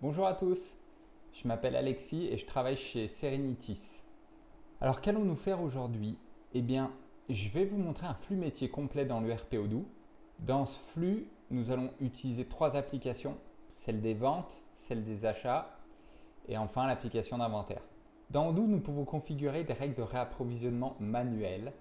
Bonjour à tous, je m'appelle Alexis et je travaille chez Serenitis. Alors qu'allons-nous faire aujourd'hui? Eh bien, je vais vous montrer un flux métier complet dans l'ERP Odoo. Dans ce flux, nous allons utiliser trois applications, celle des ventes, celle des achats et enfin l'application d'inventaire. Dans Odoo, nous pouvons configurer des règles de réapprovisionnement manuelles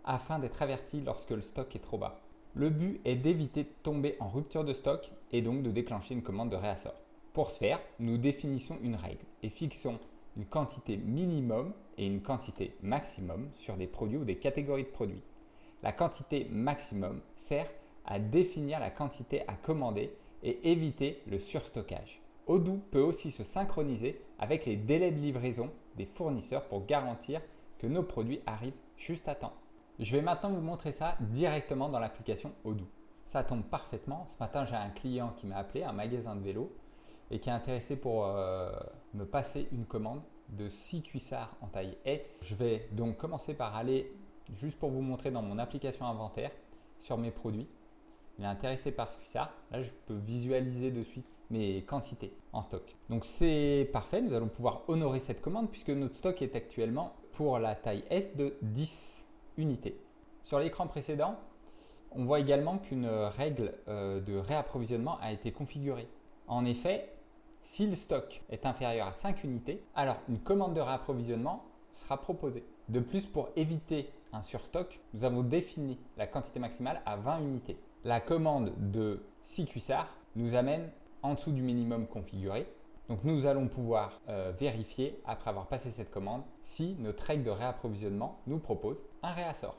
afin d'être avertis lorsque le stock est trop bas. Le but est d'éviter de tomber en rupture de stock et donc de déclencher une commande de réassort. Pour ce faire, nous définissons une règle et fixons une quantité minimum et une quantité maximum sur des produits ou des catégories de produits. La quantité maximum sert à définir la quantité à commander et éviter le surstockage. Odoo peut aussi se synchroniser avec les délais de livraison des fournisseurs pour garantir que nos produits arrivent juste à temps. Je vais maintenant vous montrer ça directement dans l'application Odoo. Ça tombe parfaitement. Ce matin, j'ai un client qui m'a appelé, un magasin de vélo, et qui est intéressé pour me passer une commande de 6 cuissards en taille S. Je vais donc commencer par aller, juste pour vous montrer dans mon application inventaire, sur mes produits. Il est intéressé par ce cuissard. Là, je peux visualiser de suite mes quantités en stock. Donc c'est parfait, nous allons pouvoir honorer cette commande puisque notre stock est actuellement pour la taille S de 10 unités. Sur l'écran précédent, on voit également qu'une règle de réapprovisionnement a été configurée. En effet, si le stock est inférieur à 5 unités, alors une commande de réapprovisionnement sera proposée. De plus, pour éviter un surstock, nous avons défini la quantité maximale à 20 unités. La commande de 6 cuissards nous amène en dessous du minimum configuré. Donc nous allons pouvoir vérifier, après avoir passé cette commande, si notre règle de réapprovisionnement nous propose un réassort.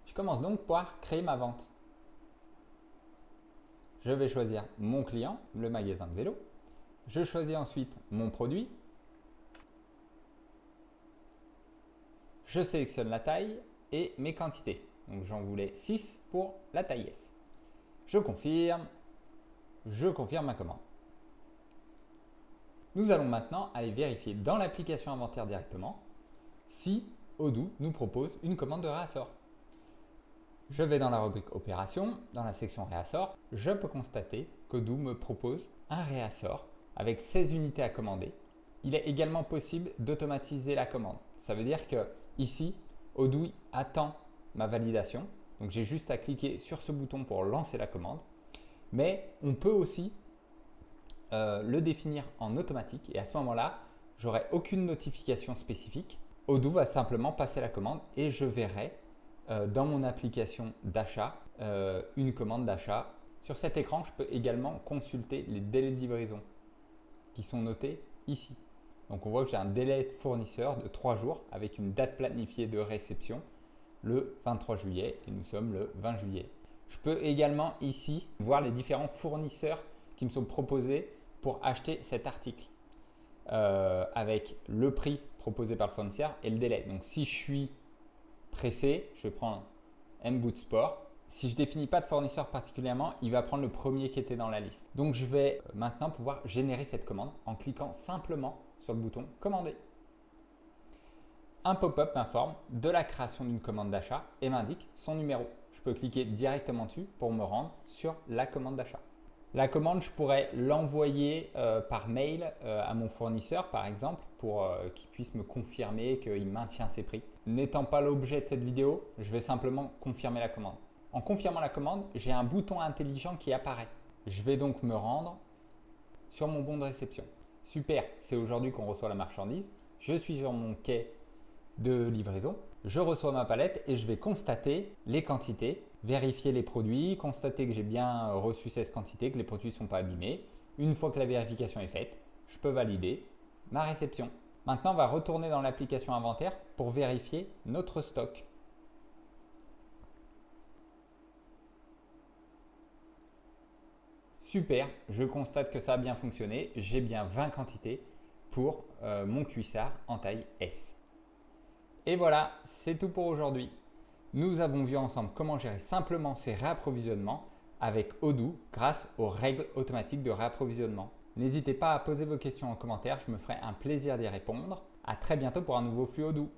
Je commence donc par créer ma vente. Je vais choisir mon client, le magasin de vélo. Je choisis ensuite mon produit. Je sélectionne la taille et mes quantités. Donc j'en voulais 6 pour la taille S. Je confirme ma commande. Nous allons maintenant aller vérifier dans l'application inventaire directement si Odoo nous propose une commande de réassort. Je vais dans la rubrique opération, dans la section réassort, je peux constater qu'Odoo me propose un réassort avec 16 unités à commander. Il est également possible d'automatiser la commande. Ça veut dire que ici, Odoo attend ma validation. Donc j'ai juste à cliquer sur ce bouton pour lancer la commande. Mais on peut aussi le définir en automatique et à ce moment-là, j'aurai aucune notification spécifique. Odoo va simplement passer la commande et je verrai dans mon application d'achat une commande d'achat. Sur cet écran, je peux également consulter les délais de livraison qui sont notés ici. Donc on voit que j'ai un délai de fournisseur de 3 jours avec une date planifiée de réception le 23 juillet et nous sommes le 20 juillet. Je peux également ici voir les différents fournisseurs qui me sont proposés pour acheter cet article avec le prix proposé par le fournisseur et le délai. Donc si je suis pressé, je vais prendre M-Boot Sport. Si je ne définis pas de fournisseur particulièrement, il va prendre le premier qui était dans la liste. Donc je vais maintenant pouvoir générer cette commande en cliquant simplement sur le bouton commander. Un pop-up m'informe de la création d'une commande d'achat et m'indique son numéro. Je peux cliquer directement dessus pour me rendre sur la commande d'achat. La commande, je pourrais l'envoyer par mail à mon fournisseur par exemple pour qu'il puisse me confirmer qu'il maintient ses prix. N'étant pas l'objet de cette vidéo, je vais simplement confirmer la commande. En confirmant la commande, j'ai un bouton intelligent qui apparaît. Je vais donc me rendre sur mon bon de réception. Super, c'est aujourd'hui qu'on reçoit la marchandise. Je suis sur mon quai de livraison. Je reçois ma palette et je vais constater les quantités, vérifier les produits, constater que j'ai bien reçu 16 quantités, que les produits ne sont pas abîmés. Une fois que la vérification est faite, je peux valider ma réception. Maintenant, on va retourner dans l'application inventaire pour vérifier notre stock. Super, je constate que ça a bien fonctionné. J'ai bien 20 quantités pour mon cuissard en taille S. Et voilà, c'est tout pour aujourd'hui. Nous avons vu ensemble comment gérer simplement ces réapprovisionnements avec Odoo grâce aux règles automatiques de réapprovisionnement. N'hésitez pas à poser vos questions en commentaire, je me ferai un plaisir d'y répondre. À très bientôt pour un nouveau flux Odoo.